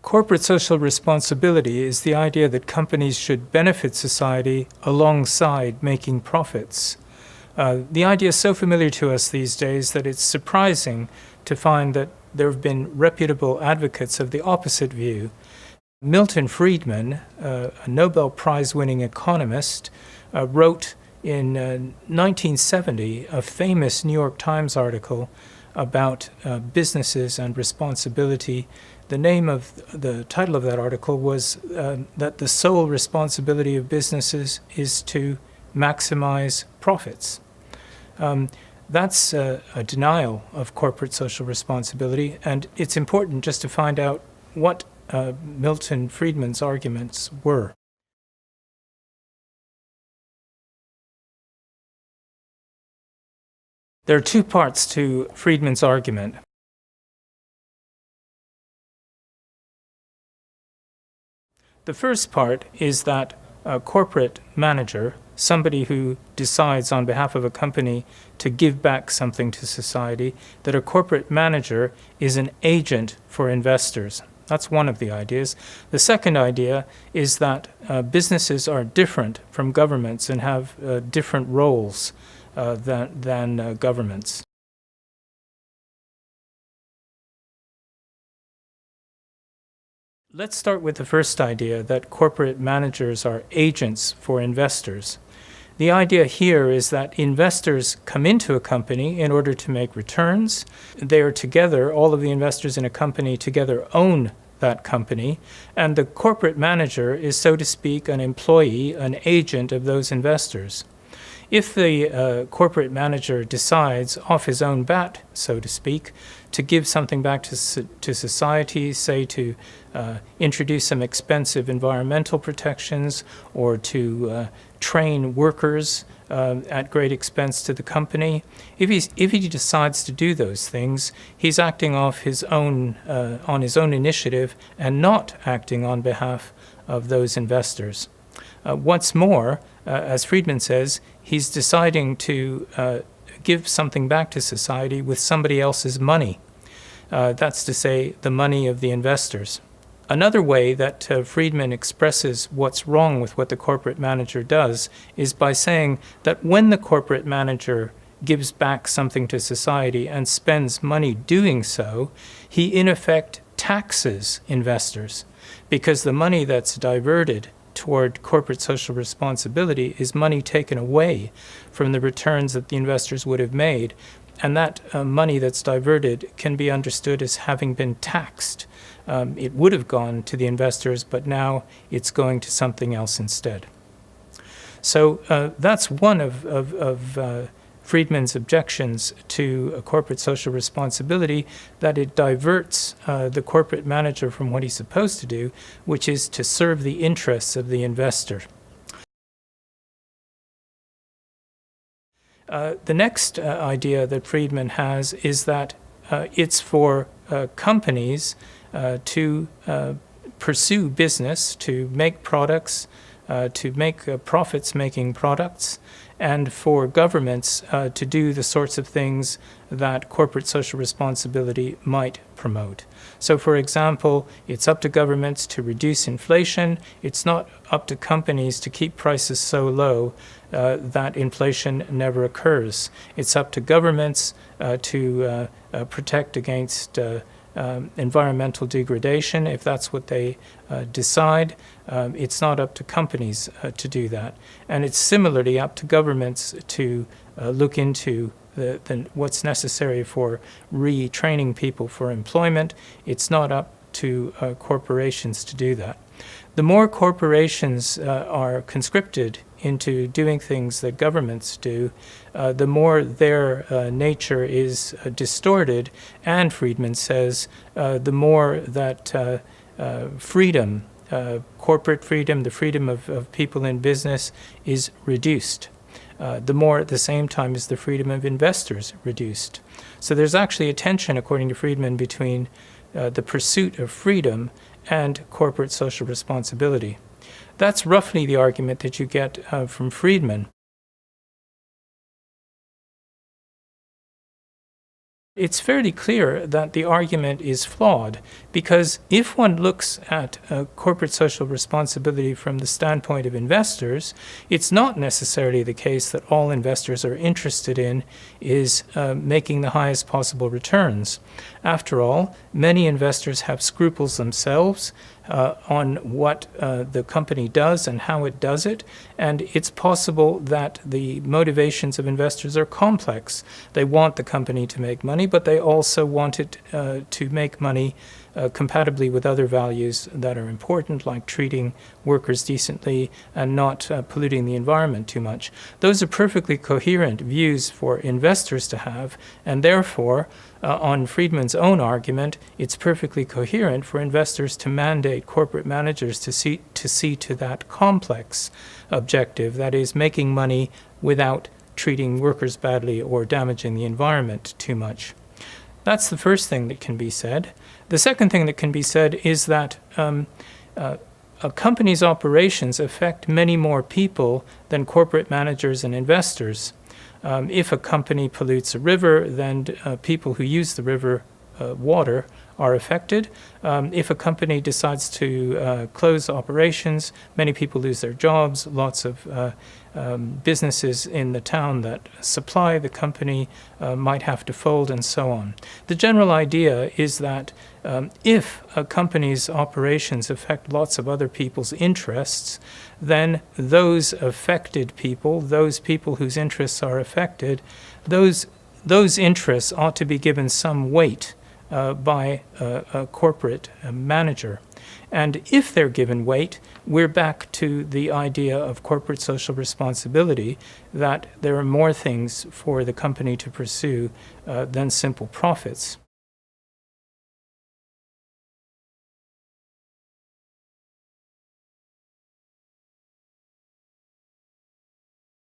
Corporate social responsibility is the idea that companies should benefit society alongside making profits. The idea is so familiar to us these days that it's surprising to find that there have been reputable advocates of the opposite view. Milton Friedman, a Nobel Prize-winning economist, wrote in 1970 a famous New York Times article about businesses and responsibility. The title of that article was that the sole responsibility of businesses is to maximize profits. That's a denial of corporate social responsibility, and it's important just to find out what Milton Friedman's arguments were. There are two parts to Friedman's argument. The first part is that a corporate manager, somebody who decides on behalf of a company to give back something to society, that a corporate manager is an agent for investors. That's one of the ideas. The second idea is that businesses are different from governments and have different roles than governments. Let's start with the first idea, that corporate managers are agents for investors. The idea here is that investors come into a company in order to make returns. They are together, all of the investors in a company together own that company, and the corporate manager is, so to speak, an employee, an agent of those investors. If the corporate manager decides off his own bat, so to speak, to give something back to society, say to introduce some expensive environmental protections or to train workers at great expense to the company, if he decides to do those things, he's acting off his own on his own initiative and not acting on behalf of those investors. What's more, as Friedman says, he's deciding to give something back to society with somebody else's money. That's to say, the money of the investors. Another way that Friedman expresses what's wrong with what the corporate manager does is by saying that when the corporate manager gives back something to society and spends money doing so, he in effect taxes investors, because the money that's diverted toward corporate social responsibility is money taken away from the returns that the investors would have made. And that money that's diverted can be understood as having been taxed. It would have gone to the investors, but now it's going to something else instead. So that's one of Friedman's objections to a corporate social responsibility, that it diverts the corporate manager from what he's supposed to do, which is to serve the interests of the investor. The next idea that Friedman has is that it's for companies to pursue business, to make products, to make profits making products, and for governments to do the sorts of things that corporate social responsibility might promote. So, for example, it's up to governments to reduce inflation. It's not up to companies to keep prices so low that inflation never occurs. It's up to governments to protect against environmental degradation, if that's what they decide. It's not up to companies to do that. And it's similarly up to governments to look into what's necessary for retraining people for employment. It's not up to corporations to do that. The more corporations are conscripted into doing things that governments do, the more their nature is distorted, and Friedman says the more that freedom, corporate freedom, the freedom of people in business is reduced. The more at the same time is the freedom of investors reduced. So there's actually a tension, according to Friedman, between the pursuit of freedom and corporate social responsibility. That's roughly the argument that you get from Friedman. It's fairly clear that the argument is flawed, because if one looks at corporate social responsibility from the standpoint of investors, it's not necessarily the case that all investors are interested in is making the highest possible returns. After all, many investors have scruples themselves on what the company does and how it does it, and it's possible that the motivations of investors are complex. They want the company to make money, but they also want it to make money compatibly with other values that are important, like treating workers decently and not polluting the environment too much. Those are perfectly coherent views for investors to have, and therefore, on Friedman's own argument, it's perfectly coherent for investors to mandate corporate managers to see to that complex objective, that is, making money without treating workers badly or damaging the environment too much. That's the first thing that can be said. The second thing that can be said is that a company's operations affect many more people than corporate managers and investors. If a company pollutes a river, then people who use the river water are affected. If a company decides to close operations, many people lose their jobs. Lots of businesses in the town that supply the company might have to fold, and so on. The general idea is that if a company's operations affect lots of other people's interests, then those affected people, those people whose interests are affected, those interests ought to be given some weight by a corporate manager. And if they're given weight, we're back to the idea of corporate social responsibility, that there are more things for the company to pursue than simple profits.